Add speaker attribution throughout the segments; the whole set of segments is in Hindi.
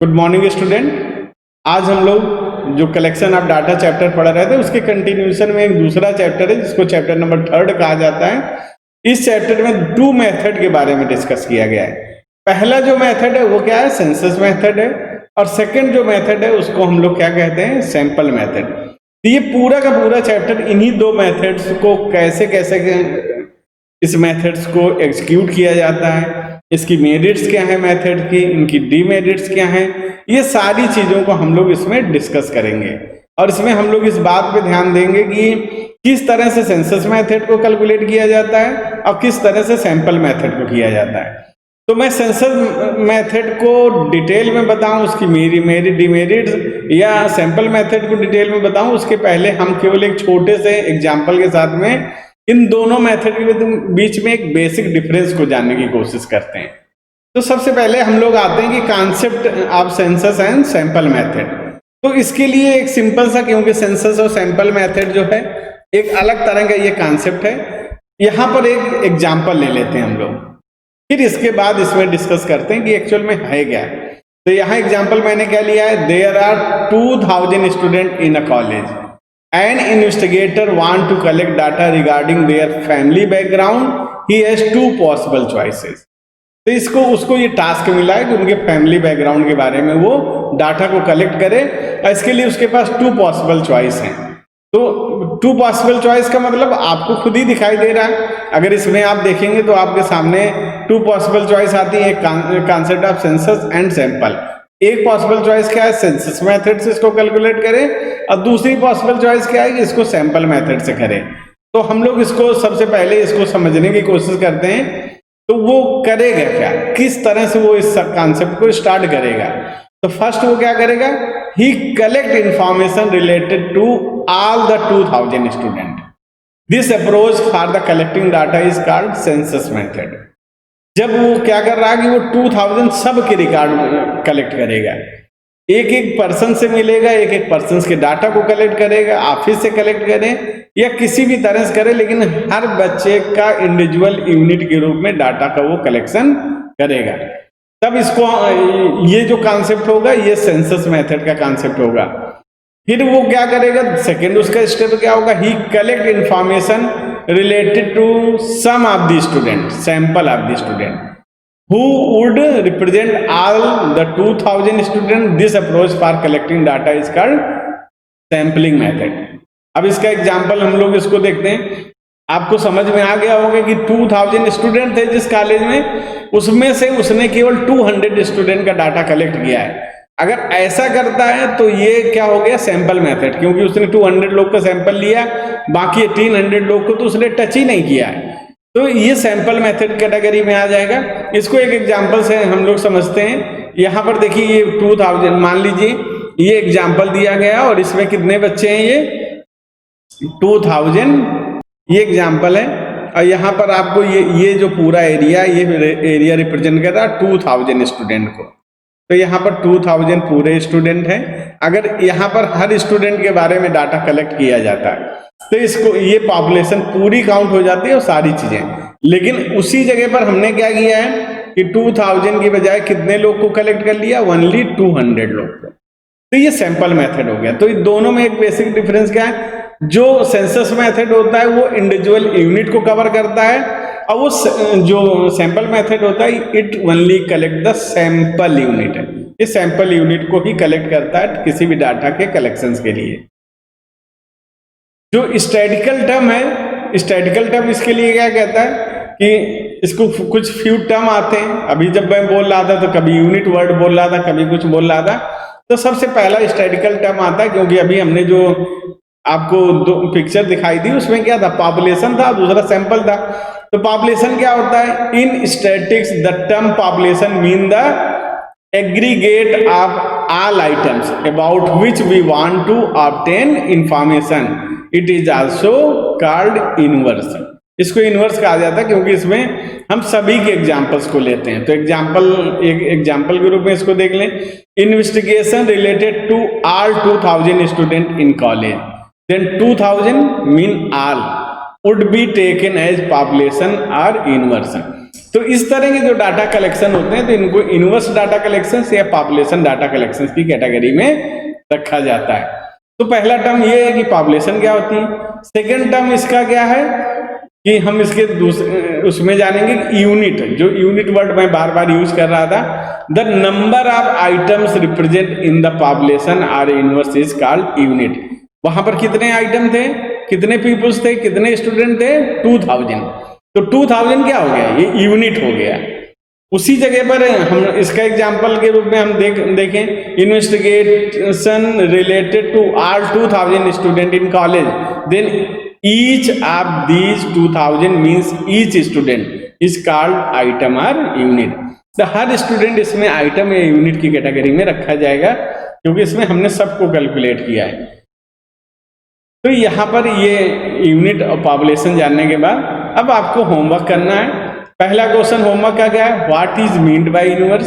Speaker 1: Good morning student. आज हम लोग जो कलेक्शन ऑफ डाटा चैप्टर पढ़ रहे थे उसके कंटिन्यूशन में एक दूसरा चैप्टर है जिसको चैप्टर नंबर 3 कहा जाता है। इस चैप्टर में 2 मेथड के बारे में डिस्कस किया गया है। पहला जो मेथड है वो क्या है, सेंसस मेथड है, और सेकंड जो मेथड है उसको हम लोग क्या कहते हैं, सैंपल मेथड। तो ये पूरा का पूरा चैप्टर इन्हीं 2 मेथड्स को कैसे कैसे इस मेथड्स को एग्जीक्यूट किया जाता है, इसकी मेरिट्स क्या है मेथड की, इनकी डीमेरिट्स क्या है, ये सारी चीजों को हम लोग इसमें डिस्कस करेंगे। और इसमें हम लोग इस बात पे ध्यान देंगे कि किस तरह से सेंसस मेथड को कैलकुलेट किया जाता है और किस तरह से सैंपल मेथड को किया जाता है। तो मैं सेंसस मेथड को डिटेल में बताऊं, उसकी मेरी डीमेरिट्स, या सैंपल मेथड को डिटेल में बताऊं, उसके पहले हम केवल एक छोटे से एग्जाम्पल के साथ में इन दोनों मेथड के बीच में एक बेसिक डिफरेंस को जानने की कोशिश करते हैं। तो सबसे पहले हम लोग आते हैं कि concept of census and sample method. तो इसके लिए एक सिंपल सा, क्योंकि सेंसस और सैंपल मेथड जो है एक अलग तरह का ये कॉन्सेप्ट है, यहां पर एक एग्जाम्पल ले लेते हैं हम लोग, फिर इसके बाद इसमें डिस्कस करते हैं कि एक्चुअल में है क्या। तो यहाँ एग्जाम्पल मैंने क्या लिया है, there are 2000 student in a college An investigator want to collect data regarding their family background. He has 2 possible choices. तो इसको उसको ये टास्क मिला है कि उनके फैमिली बैकग्राउंड के बारे में वो डाटा को कलेक्ट करे, और इसके लिए उसके पास 2 पॉसिबल चॉइस हैं। तो 2 पॉसिबल चॉइस का मतलब आपको खुद ही दिखाई दे रहा है। अगर इसमें आप देखेंगे तो आपके सामने 2 पॉसिबल चॉइस आती है, concept of census and sample. एक पॉसिबल चॉइस क्या है, सेंसस मेथड से इसको कैलकुलेट करें, और दूसरी पॉसिबल चॉइस क्या है कि इसको सैंपल मेथड से करें। तो हम लोग इसको सबसे पहले इसको समझने की कोशिश करते हैं। तो वो करेगा क्या, किस तरह से वो इस कॉन्सेप्ट को स्टार्ट करेगा। तो फर्स्ट वो क्या करेगा, he collect information related to all the 2000 student. This approach for the collecting data is called census method. जब वो क्या कर रहा है कि वो 2000 सब के रिकॉर्ड कलेक्ट करेगा, एक एक पर्सन से मिलेगा, एक एक पर्सन के डाटा को कलेक्ट करेगा, ऑफिस से कलेक्ट करे या किसी भी तरह से करे, लेकिन हर बच्चे का इंडिविजुअल यूनिट के रूप में डाटा का वो कलेक्शन करेगा। तब इसको ये जो कॉन्सेप्ट होगा ये सेंसस मेथड का कॉन्सेप्ट होगा। फिर वो क्या करेगा, सेकेंड उसका स्टेप क्या होगा, he collect information related to some of the students, sample of the student who would represent all the 2000 students. This approach for collecting data is called sampling method. अब इसका एग्जांपल हम लोग इसको देखते हैं। आपको समझ में आ गया होगा कि 2000 स्टूडेंट थे जिस कॉलेज में, उसमें से उसने केवल 200 स्टूडेंट का डाटा कलेक्ट किया है। अगर ऐसा करता है तो ये क्या हो गया, सैंपल मेथड, क्योंकि उसने 200 लोग का सैंपल लिया, बाकी 1800 लोग को तो उसने टच ही नहीं किया है। तो ये सैंपल मेथड कैटेगरी में आ जाएगा। इसको एक एग्जांपल से हम लोग समझते हैं। यहाँ पर देखिए ये 2000, मान लीजिए ये एग्जांपल दिया गया और इसमें कितने बच्चे हैं, ये 2000 ये एग्जांपल है। और यहाँ पर आपको ये जो पूरा एरिया, ये एरिया रिप्रेजेंट कर रहा है 2000 स्टूडेंट को। तो यहाँ पर 2000 पूरे स्टूडेंट हैं। अगर यहाँ पर हर स्टूडेंट के बारे में डाटा कलेक्ट किया जाता है तो इसको ये पॉपुलेशन पूरी काउंट हो जाती है और सारी चीजें। लेकिन उसी जगह पर हमने क्या किया है कि 2000 की बजाय कितने लोग को कलेक्ट कर लिया, ओनली 200 लोग को। तो ये सैंपल मेथड हो गया। तो इन दोनों में एक बेसिक डिफरेंस क्या है, जो सेंसस मेथड होता है वो इंडिविजुअल यूनिट को कवर करता है, और वो जो सैंपल मेथड होता है it only collect the sample unit है। इस सैंपल यूनिट को ही कलेक्ट करता है किसी भी डाटा के कलेक्शंस के लिए। जो स्टैटिकल टर्म है, स्टैटिकल टर्म इसके लिए क्या कहता है कि इसको कुछ फ्यू टर्म आते हैं। अभी जब मैं बोल रहा था तो कभी यूनिट वर्ड बोल रहा था, कभी कुछ बोल रहा था। तो सबसे पहला स्टैटिकल टर्म आता है, क्योंकि अभी हमने जो आपको 2 पिक्चर दिखाई दी उसमें क्या था, पॉपुलेशन था, दूसरा सैंपल था। तो पॉपुलेशन क्या होता है, in statistics the term population mean the aggregate of all items about which we want to obtain information. It is also called inverse. इसको इनवर्स कहा जाता है क्योंकि इसमें हम सभी के एग्जांपल्स को लेते हैं। तो एक एग्जांपल के रूप में इसको देख लें, investigation related to all 2000 student in college, then 2000 mean all would be taken as population or inversion। तो इस तरह के जो डाटा कलेक्शन होते हैं तो इनको इनवर्स डाटा कलेक्शन या पॉपुलेशन डाटा कलेक्शन की कैटेगरी में रखा जाता है। तो पहला टर्म ये है कि पॉपुलेशन क्या होती है। सेकेंड टर्म इसका क्या है कि हम इसके उसमें जानेंगे यूनिट, जो यूनिट वर्ड मैं बार बार यूज कर रहा था, the number of items represent in the population are inverse is called unit. वहां पर कितने आइटम थे, कितने पीपुल्स थे, कितने स्टूडेंट थे, 2000। तो 2000 क्या हो गया, ये यूनिट हो गया। उसी जगह पर हम इसका एग्जांपल के रूप में हम देखें investigation related to all 2000 student in college, then each of these 2000 means each student is called item और यूनिट। तो हर स्टूडेंट इसमें आइटम या यूनिट की कैटेगरी में रखा जाएगा, क्योंकि इसमें हमने सबको कैलकुलेट किया है। तो यहाँ पर ये यूनिट और पॉपुलेशन जानने के बाद अब आपको होमवर्क करना है। पहला क्वेश्चन होमवर्क का क्या है, what is meant by universe.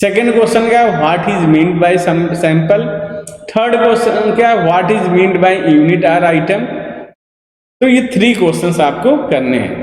Speaker 1: Second question क्या है, what is meant by sample. Third question क्या है, what is meant by unit और आइटम। तो ये 3 क्वेश्चंस आपको करने हैं।